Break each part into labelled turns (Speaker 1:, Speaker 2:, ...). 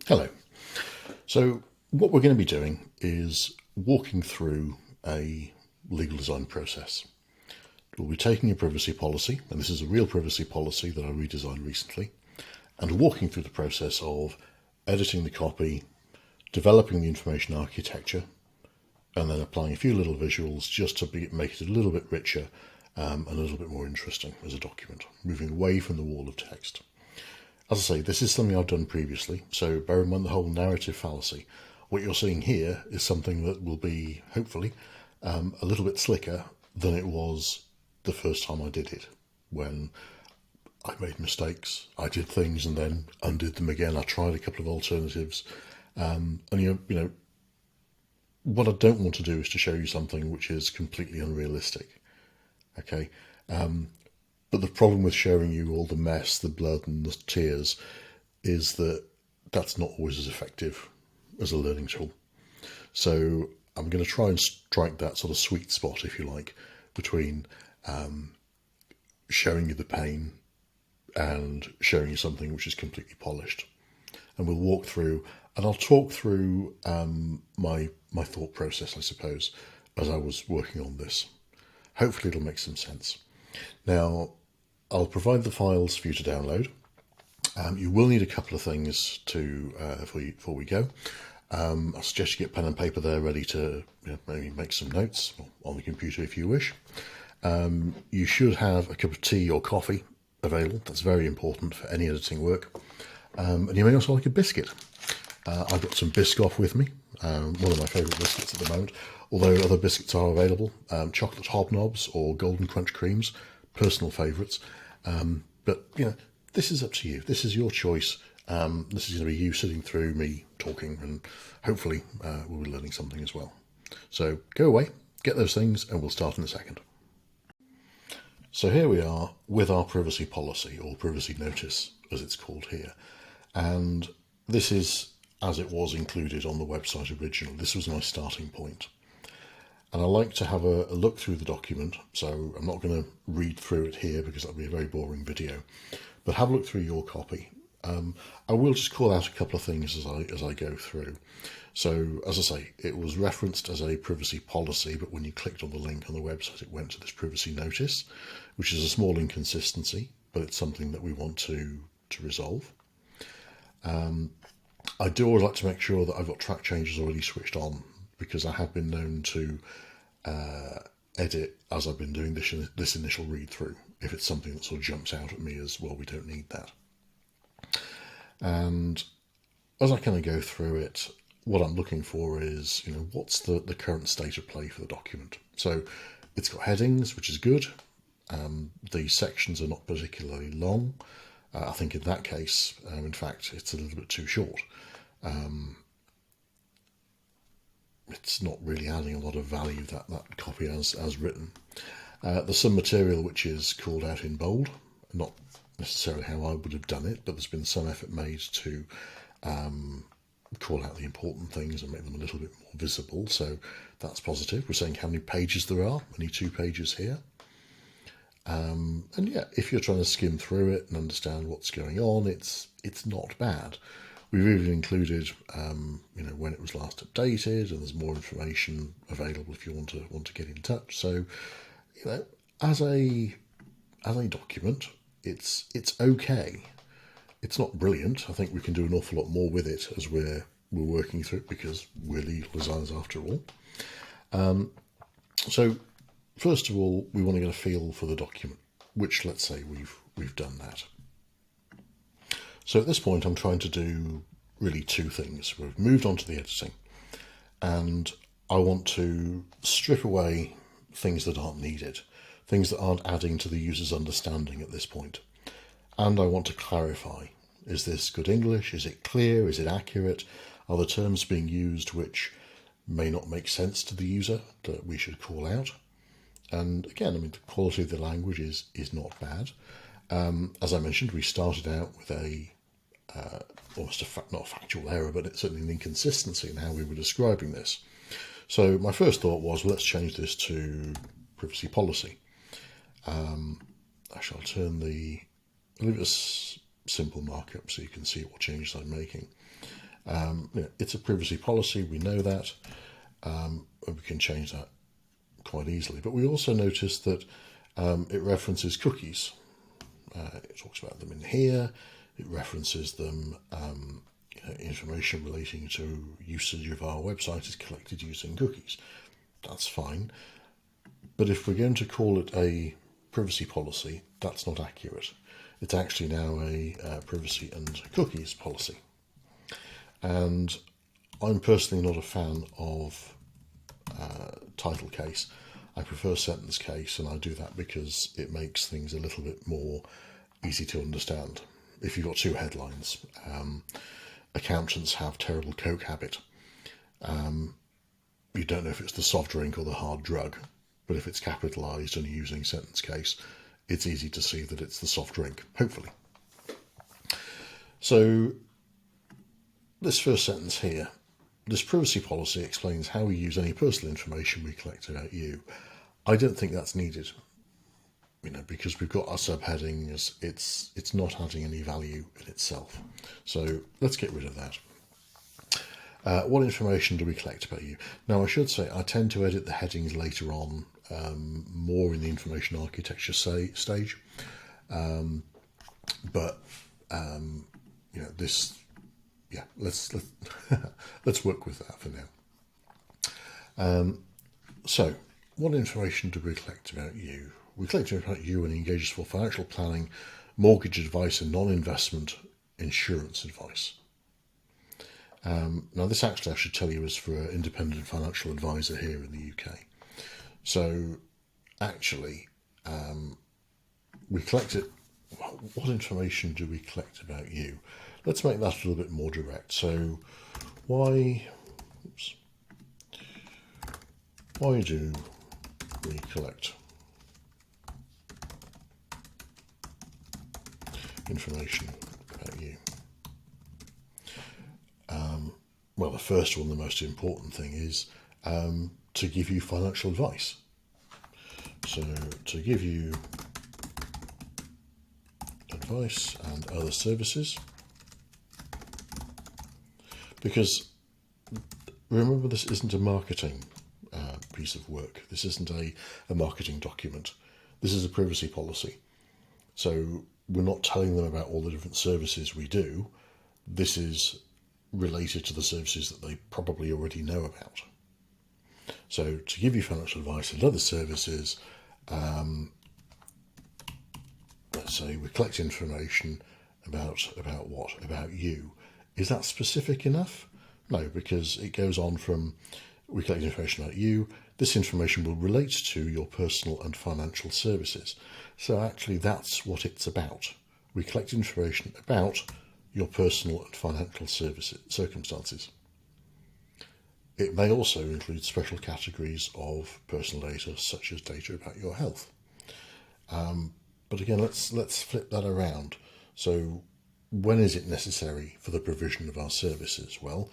Speaker 1: Hello. So what we're going to be doing is walking through a legal design process. We'll be taking a privacy policy, and this is a real privacy policy that I redesigned recently, and walking through the process of editing the copy, developing the information architecture, and then applying a few little visuals just to make it a little bit richer and a little bit more interesting as a document, moving away from the wall of text. As I say, this is something I've done previously, so bear in mind the whole narrative fallacy. What you're seeing here is something that will be, hopefully, a little bit slicker than it was the first time I did it, when I made mistakes, I did things and then undid them again. I tried a couple of alternatives, and what I don't want to do is to show you something which is completely unrealistic. Okay, but the problem with showing you all the mess, the blood and the tears is that that's not always as effective as a learning tool. So I'm going to try and strike that sort of sweet spot, if you like, between showing you the pain and showing you something which is completely polished. And we'll walk through, and I'll talk through my thought process, I suppose, as I was working on this. Hopefully it'll make some sense. Now, I'll provide the files for you to download. You will need a couple of things before we go. I suggest you get pen and paper there ready to maybe make some notes on the computer if you wish. You should have a cup of tea or coffee available. That's very important for any editing work. And you may also like a biscuit. I've got some Biscoff with me, one of my favourite biscuits at the moment, although other biscuits are available. Chocolate hobnobs or golden crunch creams, personal favourites. But this is up to you. This is your choice. This is going to be you sitting through me talking, and hopefully we'll be learning something as well. So go away, get those things, and we'll start in a second. So here we are with our privacy policy, or privacy notice as it's called here. And this is as it was included on the website originally. This was my starting point. And I like to have a look through the document, so I'm not going to read through it here because that'll be a very boring video. But have a look through your copy. I will just call out a couple of things as I go through. So, as I say, it was referenced as a privacy policy, but when you clicked on the link on the website, it went to this privacy notice, which is a small inconsistency, but it's something that we want to resolve. I do always like to make sure that I've got track changes already switched on, because I have been known to edit as I've been doing this initial read through, if it's something that sort of jumps out at me as, well, we don't need that. And as I kind of go through it, what I'm looking for is, what's the current state of play for the document. So it's got headings, which is good. The sections are not particularly long. I think in that case, in fact, it's a little bit too short. It's not really adding a lot of value, that copy as written. There's some material which is called out in bold, not necessarily how I would have done it, but there's been some effort made to call out the important things and make them a little bit more visible, so that's positive. We're saying how many pages there are, only 2 pages here. And yeah, if you're trying to skim through it and understand what's going on, it's not bad. We've even included, when it was last updated, and there's more information available if you want to get in touch. So, as a document, it's okay. It's not brilliant. I think we can do an awful lot more with it as we're working through it, because we're legal designers after all. So first of all, we want to get a feel for the document, which, let's say we've done that. So at this point, I'm trying to do really 2 things. We've moved on to the editing, and I want to strip away things that aren't needed, things that aren't adding to the user's understanding at this point. And I want to clarify, is this good English? Is it clear? Is it accurate? Are the terms being used which may not make sense to the user that we should call out? And again, the quality of the language is not bad. As I mentioned, we started out with almost not a factual error, but it's certainly an inconsistency in how we were describing this. So my first thought was, well, let's change this to privacy policy. I shall leave it a simple markup so you can see what changes I'm making. It's a privacy policy, we know that, and we can change that quite easily. But we also notice that it references cookies. It talks about them in here. It references them. Information relating to usage of our website is collected using cookies. That's fine. But if we're going to call it a privacy policy, that's not accurate. It's actually now a privacy and cookies policy. And I'm personally not a fan of title case. I prefer sentence case, and I do that because it makes things a little bit more easy to understand. If you've got two headlines, accountants have terrible coke habit. You don't know if it's the soft drink or the hard drug, but if it's capitalised and you're using sentence case, it's easy to see that it's the soft drink, hopefully. So this first sentence here, this privacy policy explains how we use any personal information we collect about you. I don't think that's needed, because we've got our subheadings. It's not adding any value in itself. So let's get rid of that. What information do we collect about you? Now, I should say I tend to edit the headings later on, more in the information architecture stage. Let's let's work with that for now. So, what information do we collect about you? We collect about you and engage us for financial planning, mortgage advice, and non-investment insurance advice. Now, this actually, I should tell you, is for an independent financial advisor here in the UK. So, actually, we collect it. What information do we collect about you? Let's make that a little bit more direct. So, why do we collect information about you? Well, the first one, the most important thing, is to give you financial advice. So, to give you advice and other services. Because remember, this isn't a marketing piece of work. This isn't a marketing document. This is a privacy policy. So we're not telling them about all the different services we do. This is related to the services that they probably already know about. So to give you financial advice and other services, let's say we collect information about what? About you. Is that specific enough? No, because it goes on from, we collect information about you. This information will relate to your personal and financial services. So actually that's what it's about. We collect information about your personal and financial circumstances. It may also include special categories of personal data, such as data about your health. But again, let's flip that around. So when is it necessary for the provision of our services? Well,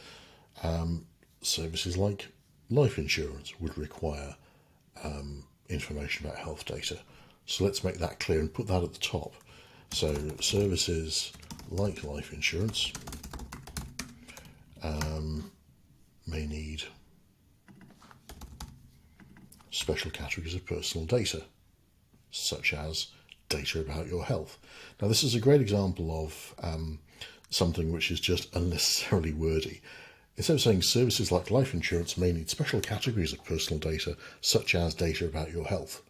Speaker 1: services like life insurance would require information about health data. So let's make that clear and put that at the top. So services like life insurance may need special categories of personal data, such as data about your health. Now, this is a great example of something which is just unnecessarily wordy. Instead of saying services like life insurance may need special categories of personal data, such as data about your health,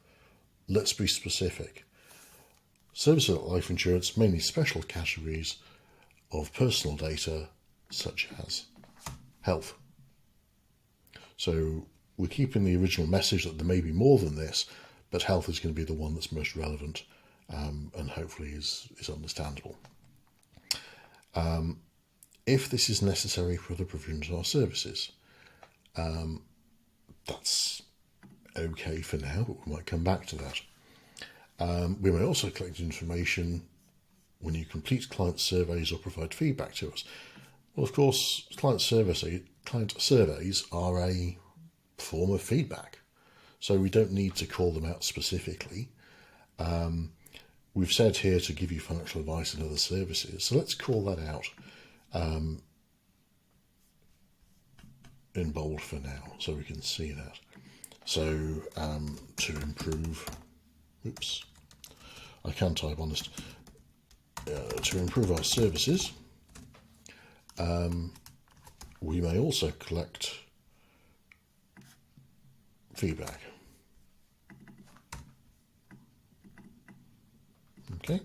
Speaker 1: let's be specific. Services like life insurance may need special categories of personal data, such as health. So we're keeping the original message that there may be more than this, but health is going to be the one that's most relevant and hopefully is understandable. If this is necessary for the provision of our services, that's okay for now, but we might come back to that. We may also collect information when you complete client surveys or provide feedback to us. Well, of course, client surveys are a form of feedback, so we don't need to call them out specifically. We've said here to give you financial advice and other services, so let's call that out in bold for now so we can see that. So to improve, oops, I can type on this, to improve our services, we may also collect feedback. Okay.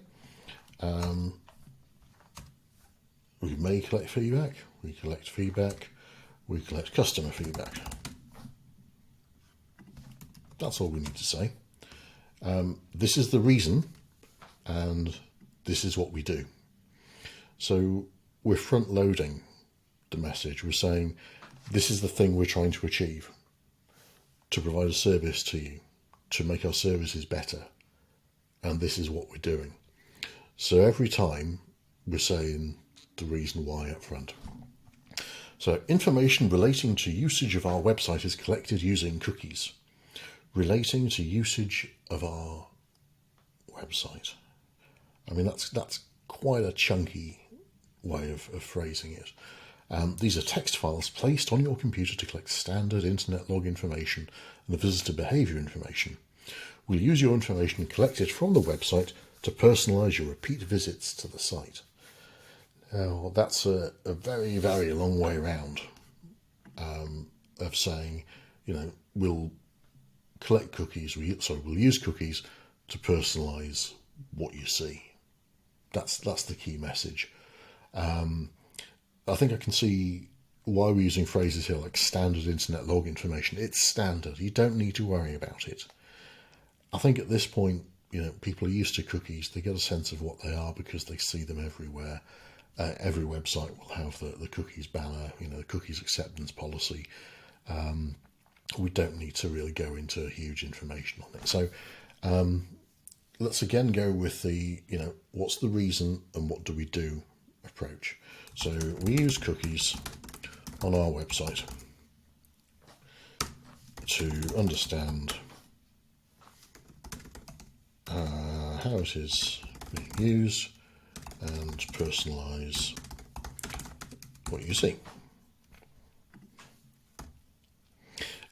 Speaker 1: We may collect feedback, we collect feedback, we collect customer feedback. That's all we need to say. This is the reason, and this is what we do. So we're front loading the message. We're saying this is the thing we're trying to achieve, to provide a service to you, to make our services better, and this is what we're doing. So every time we're saying the reason why up front. So information relating to usage of our website is collected using cookies. Relating to usage of our website. I mean, that's quite a chunky way of phrasing it. These are text files placed on your computer to collect standard internet log information and the visitor behavior information. We'll use your information collected from the website to personalize your repeat visits to the site. Now, that's a very, very long way around of saying, we'll collect cookies, we'll use cookies to personalize what you see. That's the key message. I think I can see why we're using phrases here like standard internet log information. It's standard. You don't need to worry about it. I think at this point, people are used to cookies. They get a sense of what they are because they see them everywhere. Every website will have the cookies banner, the cookies acceptance policy. We don't need to really go into huge information on it. So let's again go with the, what's the reason and what do we do approach. So we use cookies on our website to understand how it is being used and personalize what you see.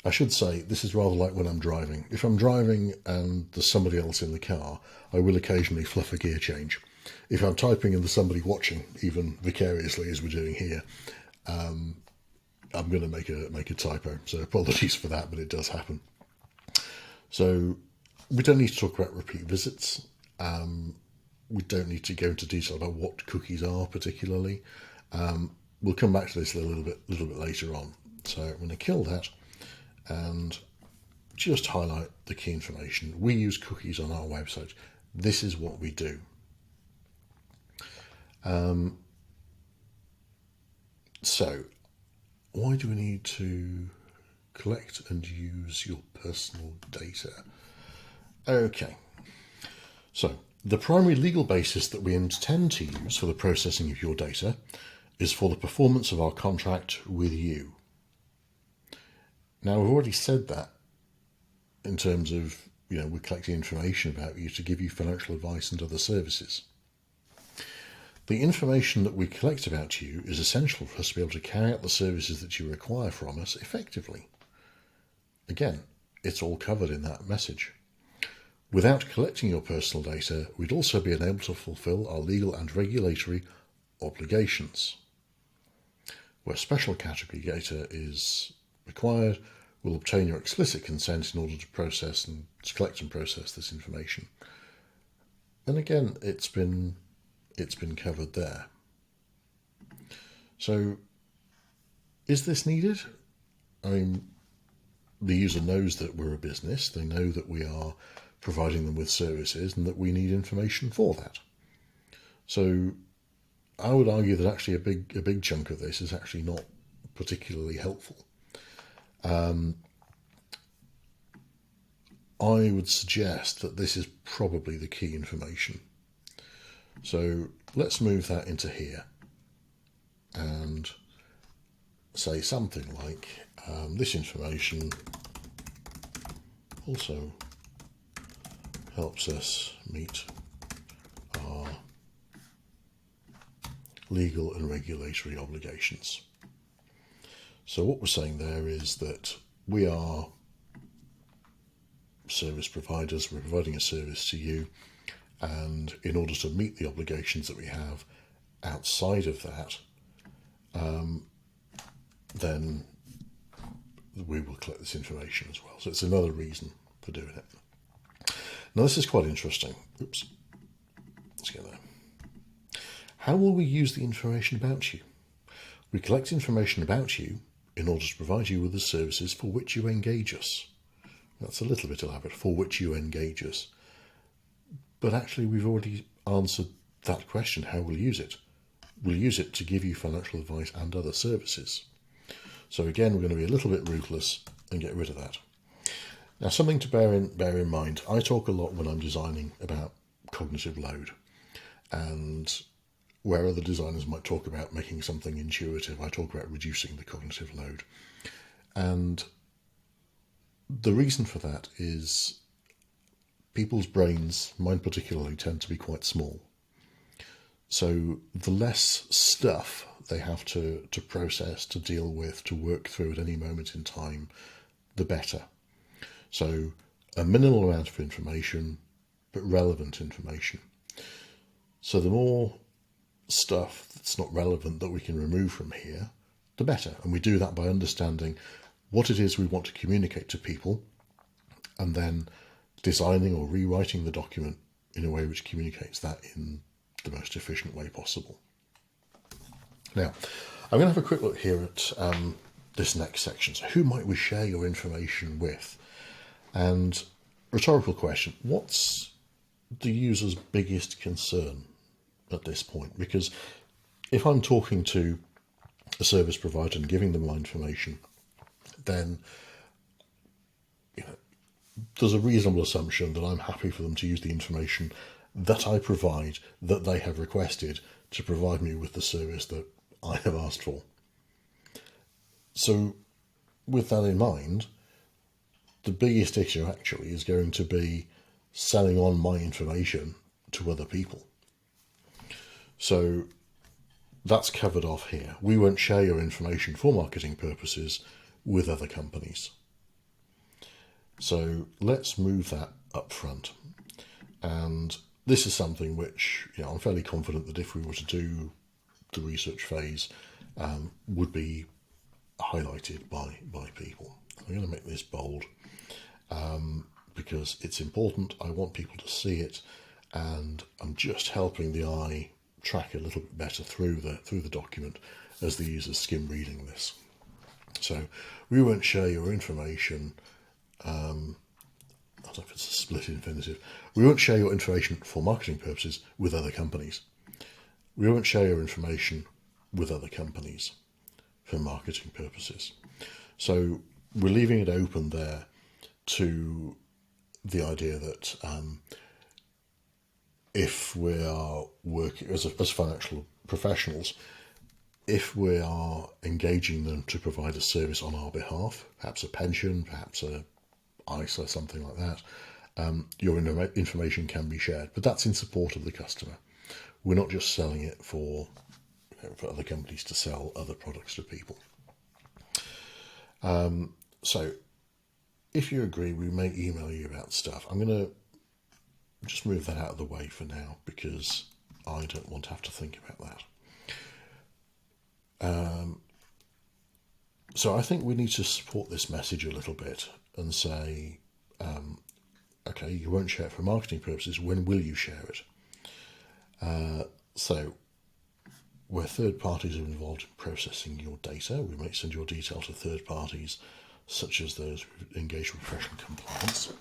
Speaker 1: I should say this is rather like when I'm driving. If I'm driving and there's somebody else in the car, I will occasionally fluff a gear change. If I'm typing and there's somebody watching, even vicariously as we're doing here, I'm going to make a typo. So apologies for that, but it does happen. So we don't need to talk about repeat visits. We don't need to go into detail about what cookies are particularly. We'll come back to this a little bit later on. So I'm going to kill that and just highlight the key information. We use cookies on our website. This is what we do. So why do we need to collect and use your personal data? Okay. So the primary legal basis that we intend to use for the processing of your data is for the performance of our contract with you. Now, I've already said that in terms of, we're collecting information about you to give you financial advice and other services. The information that we collect about you is essential for us to be able to carry out the services that you require from us effectively. Again, it's all covered in that message. Without collecting your personal data, we'd also be unable to fulfill our legal and regulatory obligations. Where special category data is required, we'll obtain your explicit consent in order to collect and process this information. And again, it's been covered there. So, is this needed? I mean, the user knows that we're a business. They know that we are providing them with services and that we need information for that. So, I would argue that actually a big chunk of this is actually not particularly helpful. I would suggest that this is probably the key information. So let's move that into here and say something like this information also helps us meet our legal and regulatory obligations. So what we're saying there is that we are service providers, we're providing a service to you, and in order to meet the obligations that we have outside of that, then we will collect this information as well. So it's another reason for doing it. Now this is quite interesting. Oops. Let's get there. How will we use the information about you? We collect information about you in order to provide you with the services for which you engage us. That's a little bit elaborate, for which you engage us. But actually we've already answered that question, how we'll use it. We'll use it to give you financial advice and other services. So again, we're going to be a little bit ruthless and get rid of that. Now, something to bear in mind, I talk a lot when I'm designing about cognitive load, and where other designers might talk about making something intuitive, I talk about reducing the cognitive load. And the reason for that is people's brains, mine particularly, tend to be quite small. So the less stuff they have to process, to deal with, to work through at any moment in time, the better. So a minimal amount of information, but relevant information. So the more stuff that's not relevant that we can remove from here, the better. And we do that by understanding what it is we want to communicate to people, and then designing or rewriting the document in a way which communicates that in the most efficient way possible. Now, I'm going to have a quick look here at this next section. So who might we share your information with? And rhetorical question, what's the user's biggest concern at this point? Because if I'm talking to a service provider and giving them my information, then there's a reasonable assumption that I'm happy for them to use the information that I provide, that they have requested, to provide me with the service that I have asked for. So with that in mind, the biggest issue actually is going to be selling on my information to other people. So that's covered off here. We won't share your information for marketing purposes with other companies. So let's move that up front. And this is something which, I'm fairly confident that if we were to do the research phase, would be highlighted by people. I'm going to make this bold because it's important. I want people to see it, and I'm just helping the eye track a little bit better through the document as the user's skim reading this. So we won't share your information. I don't know if it's a split infinitive. We won't share your information for marketing purposes with other companies. We won't share your information with other companies for marketing purposes. So we're leaving it open there to the idea that if we are working as financial professionals, if we are engaging them to provide a service on our behalf, perhaps a pension, perhaps a ISA, something like that, your information can be shared, but that's in support of the customer. We're not just selling it for other companies to sell other products to people. So if you agree, we may email you about stuff. I'm going to just move that out of the way for now because I don't want to have to think about that. So I think we need to support this message a little bit and say, okay, you won't share it for marketing purposes. When will you share it? So where third parties are involved in processing your data, we might send your detail to third parties, such as those who engage with professional compliance.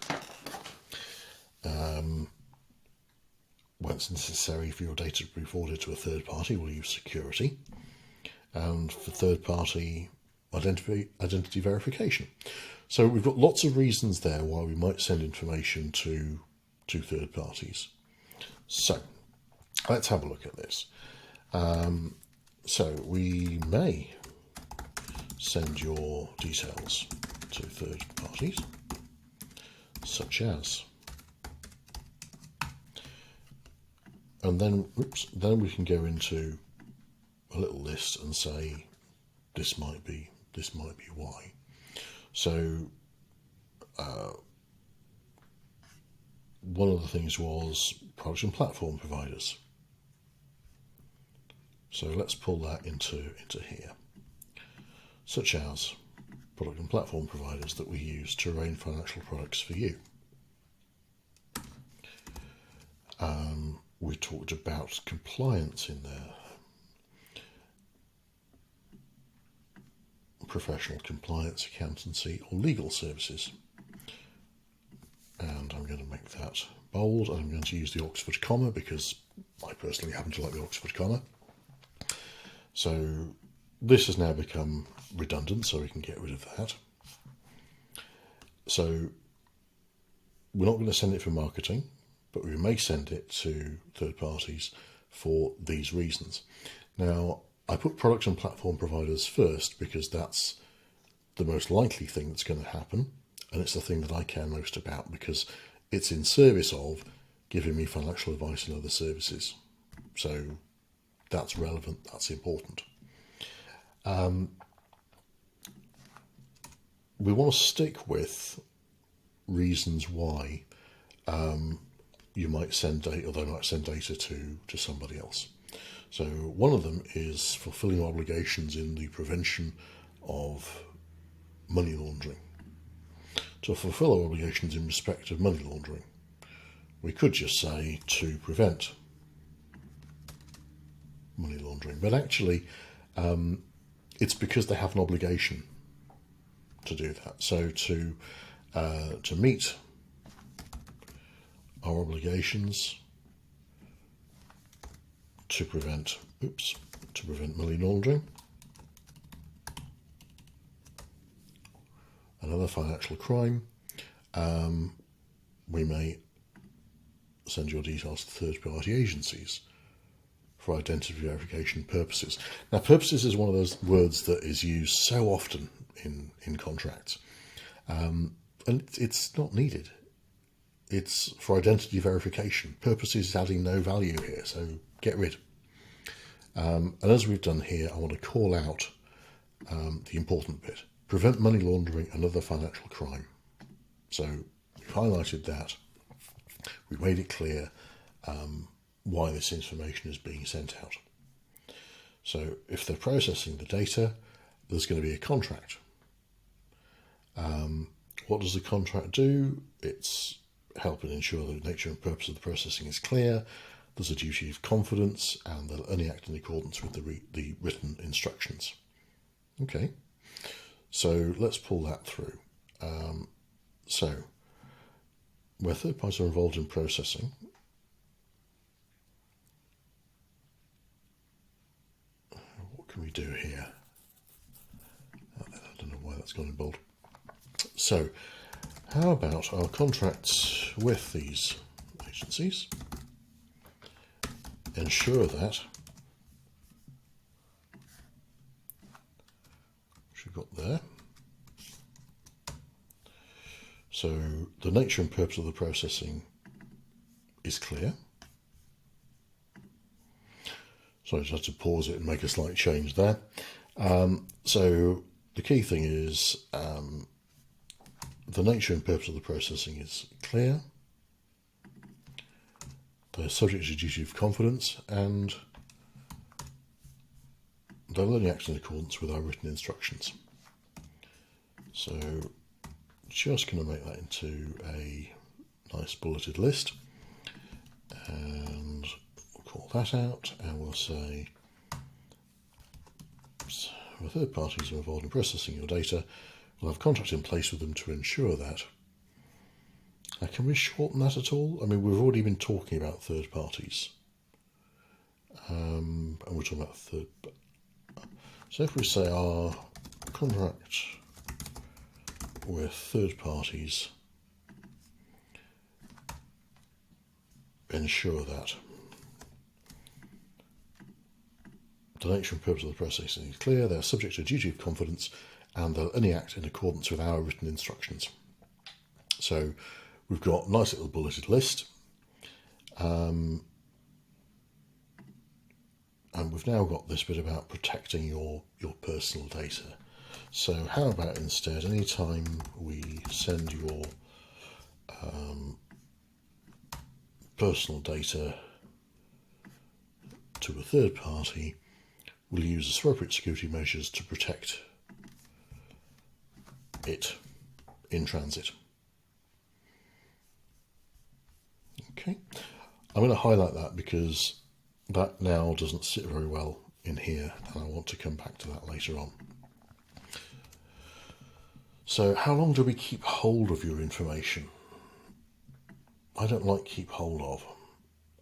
Speaker 1: When it's necessary for your data to be forwarded to a third party, we'll use security. And for third party identity verification. So we've got lots of reasons there why we might send information to third parties. So let's have a look at this. So we may send your details to third parties, such as, and then we can go into a little list and say this might be this might be why. So one of the things was product and platform providers. So let's pull that into here, such as product and platform providers that we use to arrange financial products for you. We talked about compliance in there, professional compliance, accountancy, or legal services. And I'm going to make that bold. I'm going to use the Oxford comma because I personally happen to like the Oxford comma. So this has now become redundant, so we can get rid of that. So we're not going to send it for marketing, but we may send it to third parties for these reasons. Now, I put product and platform providers first because that's the most likely thing that's going to happen, and it's the thing that I care most about because it's in service of giving me financial advice and other services. So that's relevant, that's important. We want to stick with reasons why you might send data, or they might send data to somebody else. So one of them is fulfilling obligations in the prevention of money laundering. To fulfill our obligations in respect of money laundering, we could just say to prevent money laundering, but actually it's because they have an obligation to do that. So to meet our obligations to prevent money laundering and other financial crime, we may send your details to third-party agencies for identity verification purposes. Now, purposes is one of those words that is used so often in contracts, and it's not needed. It's for identity verification. Purposes is adding no value here, so get rid. And as we've done here, I want to call out the important bit. Prevent money laundering and other financial crime. So we've highlighted that. We've made it clear why this information is being sent out. So if they're processing the data, there's going to be a contract. What does the contract do? It's helping ensure the nature and purpose of the processing is clear. There's a duty of confidence, and they'll only act in accordance with the written instructions. Okay, so let's pull that through. So where third parties are involved in processing, what can we do here? I don't know why that's gone in bold. So how about our contracts with these agencies ensure that, which we've got there, so the nature and purpose of the processing is clear. So I just had to pause it and make a slight change there. So the key thing is the nature and purpose of the processing is clear. They're subject to duty of confidence, and they'll only act in accordance with our written instructions. So just going to make that into a nice bulleted list, and we'll call that out, and we'll say the third parties are involved in processing your data. We'll have contracts in place with them to ensure that. Can we shorten that at all? I mean, we've already been talking about third parties, and we're talking about third. So if we say our contract with third parties ensure that the nature and purpose of the processing is clear, they're subject to a duty of confidence, and they'll only act in accordance with our written instructions. So we've got a nice little bulleted list, and we've now got this bit about protecting your personal data. So how about instead, anytime we send your personal data to a third party, we'll use appropriate security measures to protect it in transit. Okay, I'm going to highlight that because that now doesn't sit very well in here, and I want to come back to that later on. So how long do we keep hold of your information? I don't like keep hold of.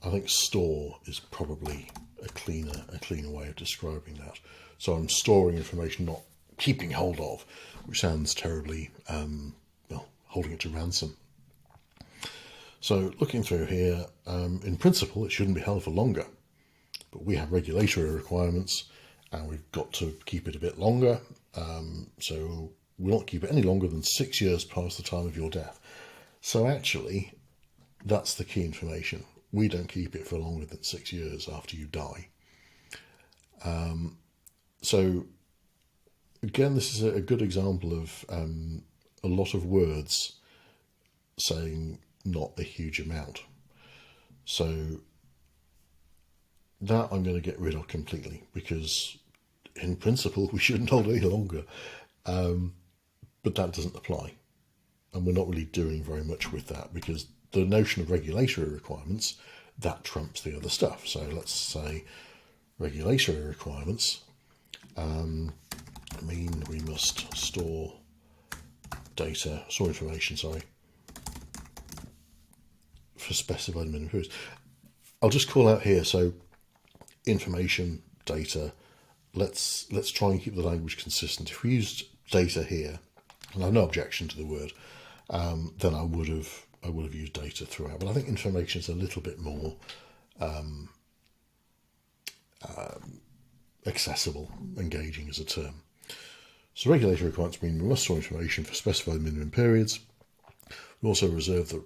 Speaker 1: I think store is probably a cleaner way of describing that. So I'm storing information, not keeping hold of, which sounds terribly, well, holding it to ransom. So looking through here, in principle, it shouldn't be held for longer, but we have regulatory requirements and we've got to keep it a bit longer. So we'll not keep it any longer than 6 years past the time of your death. So actually, that's the key information. We don't keep it for longer than 6 years after you die. So again, this is a good example of a lot of words saying not a huge amount. So that I'm going to get rid of completely, because in principle we shouldn't hold any longer, but that doesn't apply, and we're not really doing very much with that, because the notion of regulatory requirements, that trumps the other stuff. So let's say regulatory requirements mean we must store information, for specified minimum periods. I'll just call out here, so information, data, let's try and keep the language consistent. If we used data here, and I have no objection to the word, then I would have used data throughout. But I think information is a little bit more accessible, engaging as a term. So regulatory requirements mean we must store information for specified minimum periods. We also reserve the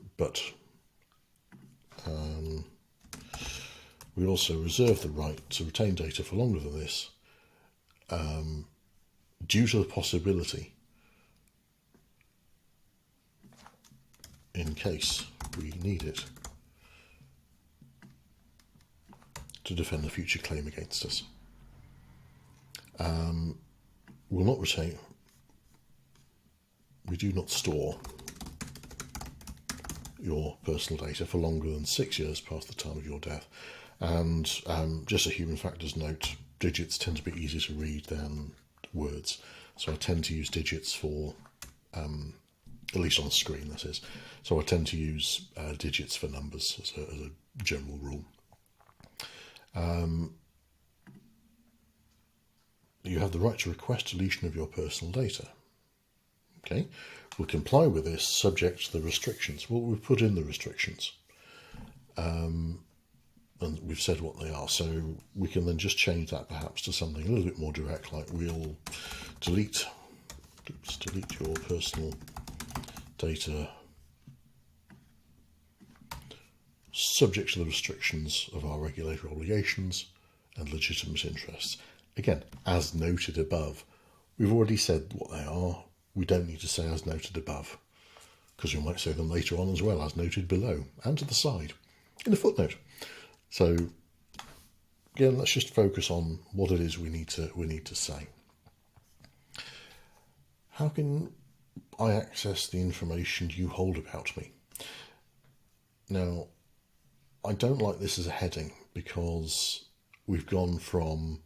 Speaker 1: right to retain data for longer than this, due to the possibility, in case we need it, to defend a future claim against us. We do not store your personal data for longer than 6 years past the time of your death. And just a human factors note, digits tend to be easier to read than words. So I tend to use digits for, at least on screen, that is. So I tend to use digits for numbers as a general rule. You have the right to request deletion of your personal data. Okay, we'll comply with this subject to the restrictions. Well, we've put in the restrictions, and we've said what they are. So we can then just change that perhaps to something a little bit more direct, like we'll delete your personal data subject to the restrictions of our regulatory obligations and legitimate interests. Again, as noted above. We've already said what they are. We don't need to say as noted above, because we might say them later on as well, as noted below and to the side in a footnote. So again, let's just focus on what it is we need to say. How can I access the information you hold about me? Now, I don't like this as a heading, because we've gone from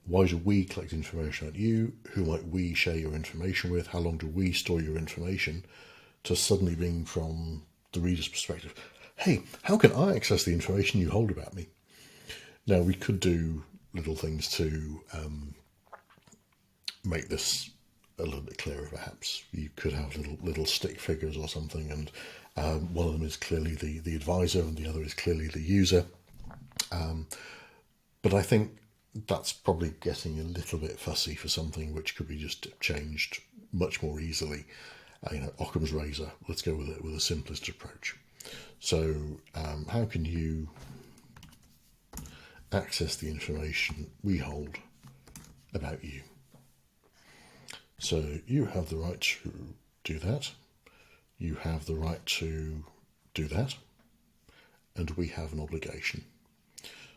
Speaker 1: why do we collect information about you? Who might we share your information with? How long do we store your information? To suddenly being from the reader's perspective, hey, how can I access the information you hold about me? Now, we could do little things to make this a little bit clearer, perhaps. You could have little stick figures or something, and one of them is clearly the advisor and the other is clearly the user. But I think that's probably getting a little bit fussy for something which could be just changed much more easily. Occam's razor. Let's go with the simplest approach. So, how can you access the information we hold about you? So you have the right to do that. You have the right to do that. And we have an obligation.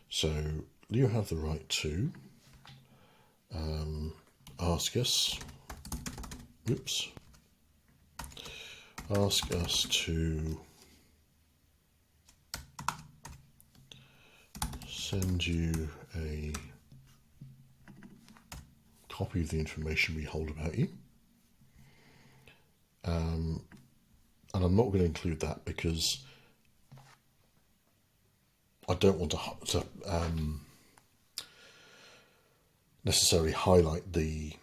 Speaker 1: So you have the right to ask us to send you a copy of the information we hold about you. And I'm not going to include that because I don't want to necessarily highlight the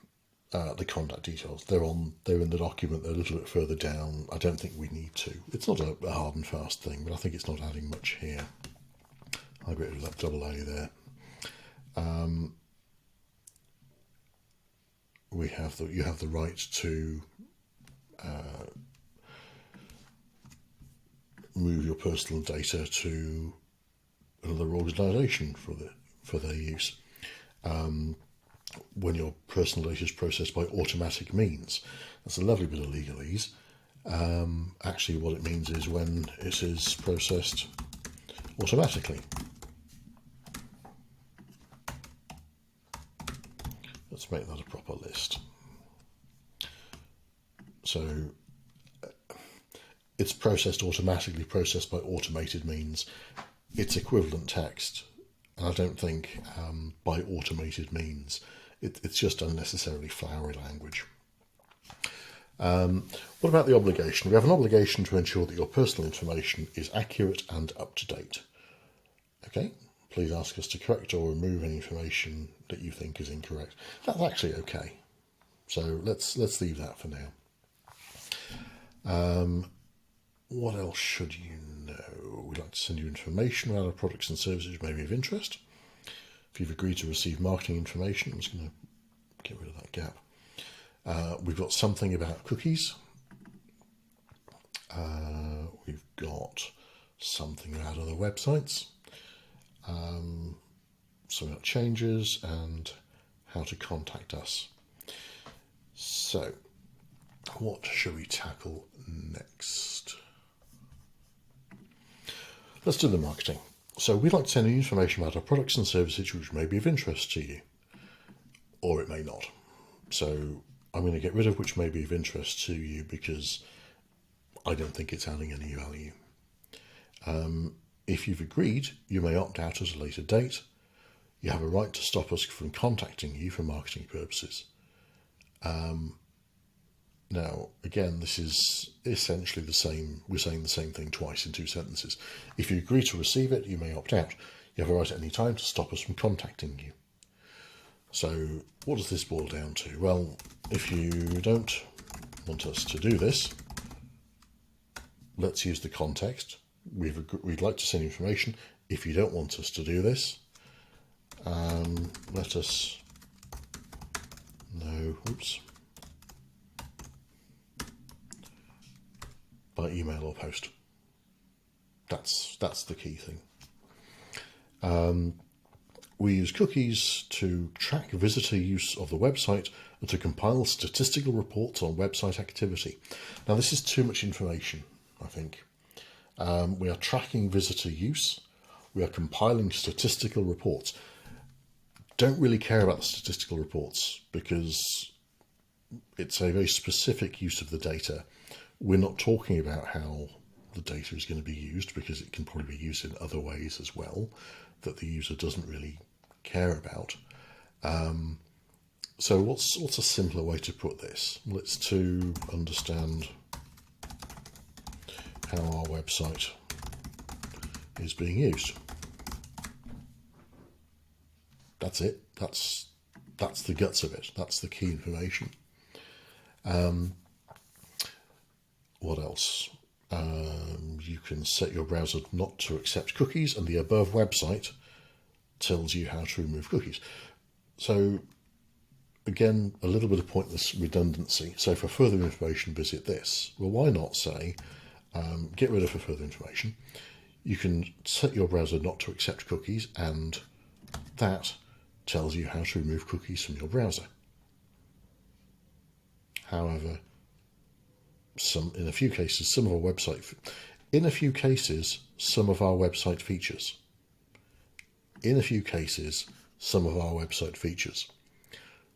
Speaker 1: contact details. They're in the document. They're a little bit further down. I don't think we need to. It's not a hard and fast thing, but I think it's not adding much here. I'll get rid of that double A there. You have the right to move your personal data to another organisation for their use. When your personal data is processed by automatic means. That's a lovely bit of legalese. Actually, what it means is when it is processed automatically. Let's make that a proper list. So it's processed automatically, processed by automated means. It's equivalent text, and I don't think by automated means. It's just unnecessarily flowery language. What about the obligation? We have an obligation to ensure that your personal information is accurate and up to date. Okay, please ask us to correct or remove any information that you think is incorrect. That's actually okay. So let's leave that for now. What else should you know? We'd like to send you information around our products and services which may be of interest. If you've agreed to receive marketing information, I'm just going to get rid of that gap. We've got something about cookies. We've got something about other websites. Some about changes and how to contact us. So, what shall we tackle next? Let's do the marketing. So we'd like to send you information about our products and services which may be of interest to you, or it may not. So I'm going to get rid of which may be of interest to you because I don't think it's adding any value. If you've agreed, you may opt out at a later date. You have a right to stop us from contacting you for marketing purposes. Now, again, this is essentially the same. We're saying the same thing twice in two sentences. If you agree to receive it, you may opt out. You have a right at any time to stop us from contacting you. So what does this boil down to? Well, if you don't want us to do this, let's use the context. We'd like to send information. If you don't want us to do this, let us know. Oops. By email or post. That's the key thing. We use cookies to track visitor use of the website and to compile statistical reports on website activity. Now, this is too much information, I think. We are tracking visitor use. We are compiling statistical reports. Don't really care about the statistical reports because it's a very specific use of the data. We're not talking about how the data is going to be used because it can probably be used in other ways as well that the user doesn't really care about. So what's a simpler way to put this? Well, it's to understand how our website is being used. That's it. That's the guts of it. That's the key information. What else? You can set your browser not to accept cookies, and the above website tells you how to remove cookies. So again, a little bit of pointless redundancy. So for further information, visit this. Well, why not say, get rid of for further information. You can set your browser not to accept cookies, and that tells you how to remove cookies from your browser. However, in a few cases, some of our website features. In a few cases, some of our website features.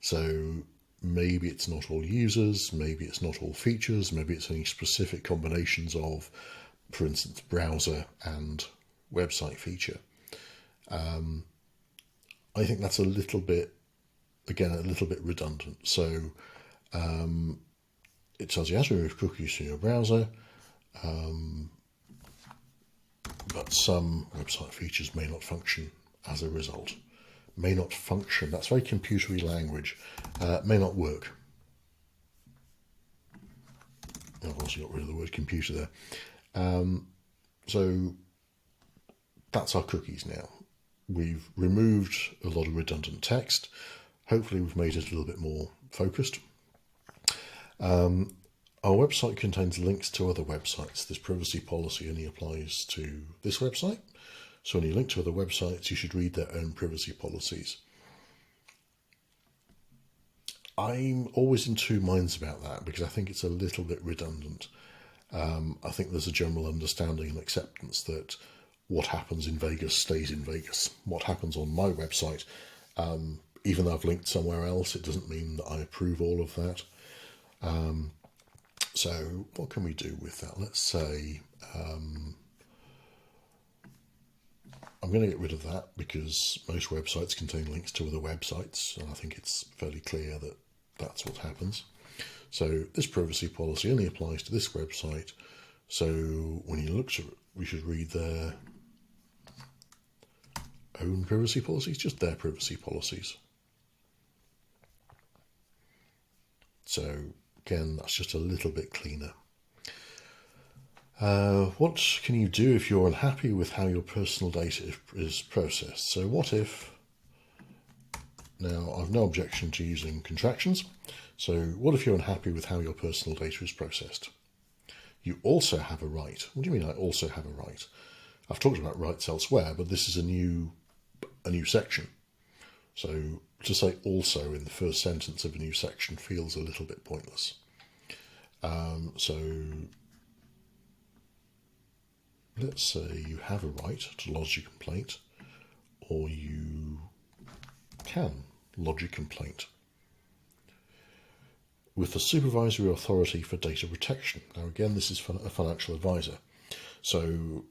Speaker 1: So maybe it's not all users, maybe it's not all features, maybe it's only specific combinations of, for instance, browser and website feature. I think that's a little bit redundant. So it tells you how to remove cookies from your browser, but some website features may not function as a result. May not function, that's very computery language, may not work. I've also got rid of the word computer there. So that's our cookies now. We've removed a lot of redundant text. Hopefully we've made it a little bit more focused. Our website contains links to other websites. This privacy policy only applies to this website. So when you link to other websites, you should read their own privacy policies. I'm always in two minds about that because I think it's a little bit redundant. I think there's a general understanding and acceptance that what happens in Vegas stays in Vegas. What happens on my website, even though I've linked somewhere else, it doesn't mean that I approve all of that. So what can we do with that? Let's say I'm going to get rid of that because most websites contain links to other websites, and I think it's fairly clear that that's what happens. So this privacy policy only applies to this website. So when you look to it, we should read their own privacy policies, just their privacy policies. So again, that's just a little bit cleaner. What can you do if you're unhappy with how your personal data is processed? So what if, now I've no objection to using contractions, so what if you're unhappy with how your personal data is processed? You also have a right. What do you mean I also have a right? I've talked about rights elsewhere, but this is a new section. So to say also in the first sentence of a new section feels a little bit pointless. So let's say you have a right to lodge a complaint, or you can lodge a complaint with the supervisory authority for data protection. Now again, this is a financial advisor, so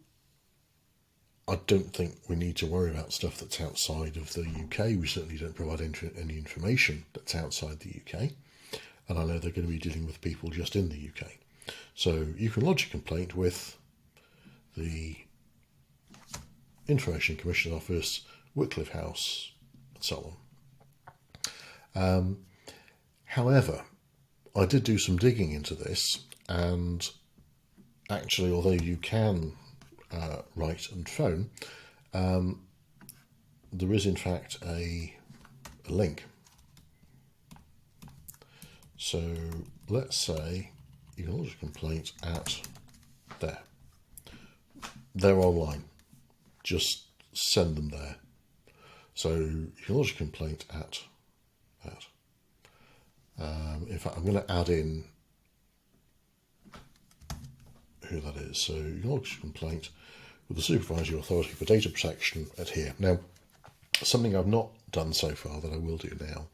Speaker 1: I don't think we need to worry about stuff that's outside of the UK. We certainly don't provide any information that's outside the UK, and I know they're going to be dealing with people just in the UK. So you can lodge a complaint with the Information Commissioner's Office, Wycliffe House, and so on. However, I did do some digging into this, and actually, although you can write and phone, there is in fact a link. So let's say you can lodge a complaint at there. They're online. Just send them there. So you can lodge a complaint at that. In fact, I'm going to add in who that is. So you can lodge a complaint with the supervisory authority for data protection at here. Now, something I've not done so far that I will do now.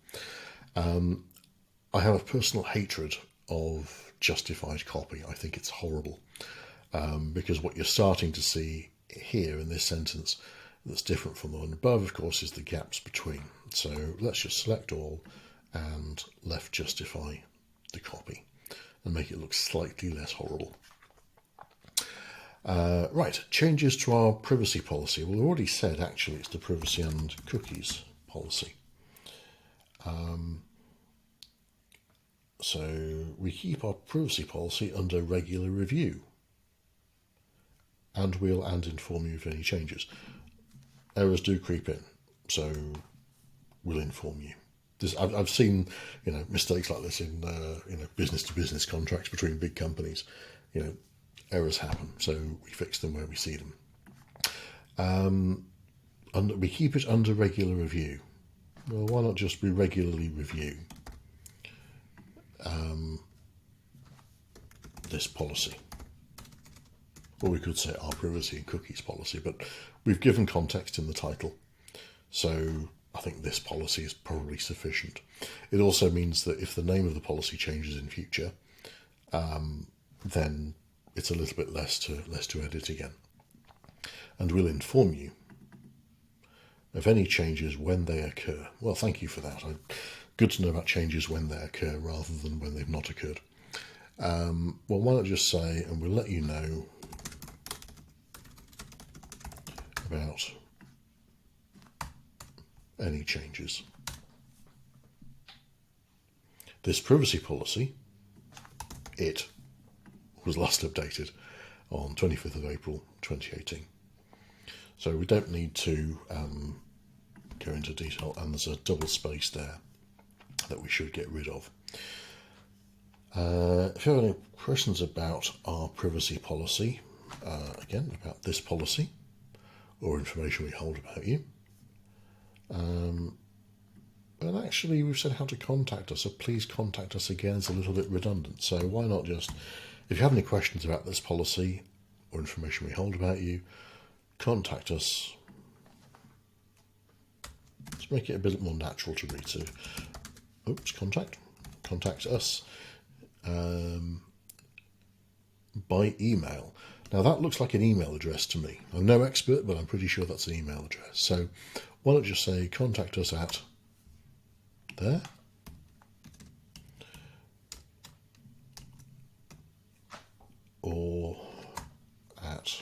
Speaker 1: I have a personal hatred of justified copy. I think it's horrible because what you're starting to see here in this sentence that's different from the one above, of course, is the gaps between. So let's just select all and left justify the copy and make it look slightly less horrible. Right, changes to our privacy policy. Well, we already said actually it's the privacy and cookies policy. So we keep our privacy policy under regular review, and we'll inform you of any changes. Errors do creep in, so we'll inform you. I've seen mistakes like this in business to business contracts between big companies. Errors happen, so we fix them where we see them. And we keep it under regular review. Well, why not just regularly review? this policy. Or we could say our privacy and cookies policy, but we've given context in the title. So I think this policy is probably sufficient. It also means that if the name of the policy changes in future, then it's a little bit less to edit again. And we'll inform you of any changes when they occur. Well, thank you for that. Good to know about changes when they occur rather than when they've not occurred. Well, why not just say, and we'll let you know about any changes. This privacy policy, it was last updated on 25th of April 2018. So we don't need to go into detail, and there's a double space there that we should get rid of. If you have any questions about our privacy policy, again, about this policy, or information we hold about you, and actually we've said how to contact us, so please contact us again. It's a little bit redundant, so why not just, if you have any questions about this policy or information we hold about you, contact us. Let's make it a bit more natural to read. So, contact us by email. Now that looks like an email address to me. I'm no expert, but I'm pretty sure that's an email address. So why not just say contact us at there, or at,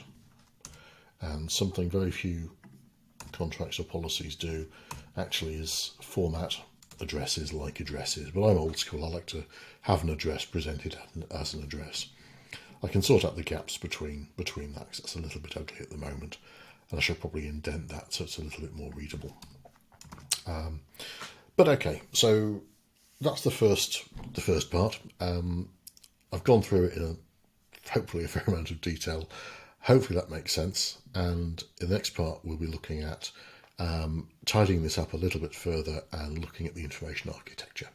Speaker 1: and something very few contracts or policies do actually is format addresses like addresses, but I'm old school. I like to have an address presented as an address. I can sort out the gaps between that, because that's a little bit ugly at the moment, and I should probably indent that so it's a little bit more readable. But okay, so that's the first part. I've gone through it in hopefully a fair amount of detail. Hopefully that makes sense. And in the next part, we'll be looking at tidying this up a little bit further and looking at the information architecture.